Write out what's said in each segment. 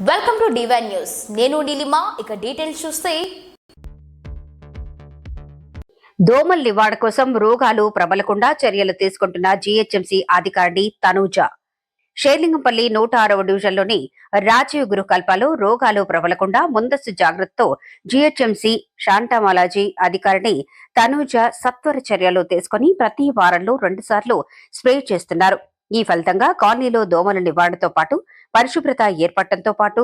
Welcome to divine news. నేను నీలిమా. ఇక details చూస్తే దోమల నివారణ కోసం రోగాలు ప్రబలకుండా చర్యలు తీసుకుంటున్న జీహెచ్ఎంసీ అధికారిని తనూజ. షేర్లింగంపల్లి 106వ డివిజన్లోని రాజీవ్ గృహకల్పలో రోగాలు ప్రబలకుండా ముందస్తు జాగ్రత్తతో జీహెచ్ఎంసీ శాంటామాలాజీ అధికారిని తనూజ సత్వర చర్యలు తీసుకుని ప్రతి వారంలో 2 సార్లు స్ప్రే చేస్తున్నారు. ఈ ఫలితంగా కాలనీలో దోమల నివారణతో పాటు పరిశుభ్రత ఏర్పడటంతో పాటు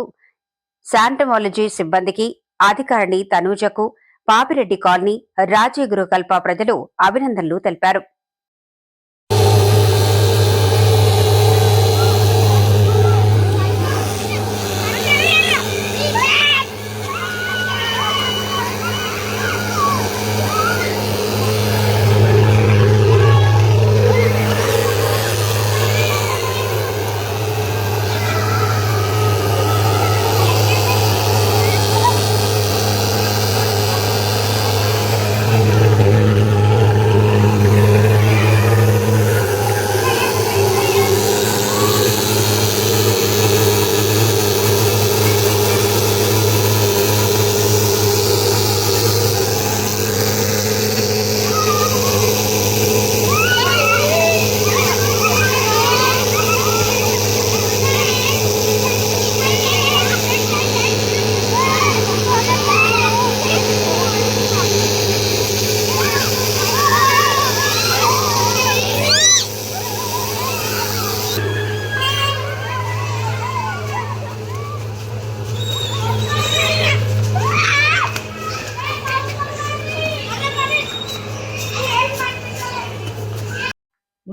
శాంటమాలజీ సిబ్బందికి, అధికారిని తనూజకు పాపిరెడ్డి కాలనీ, రాజీవ్ గృహకల్ప ప్రజలు అభినందనలు తెలిపారు.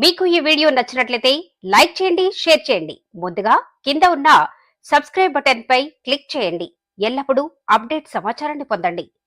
మీకు ఈ వీడియో నచ్చినట్లయితే లైక్ చేయండి, షేర్ చేయండి. ముందుగా కింద ఉన్న సబ్స్క్రైబ్ బటన్ పై క్లిక్ చేయండి. ఎల్లప్పుడూ అప్డేట్ సమాచారాన్ని పొందండి.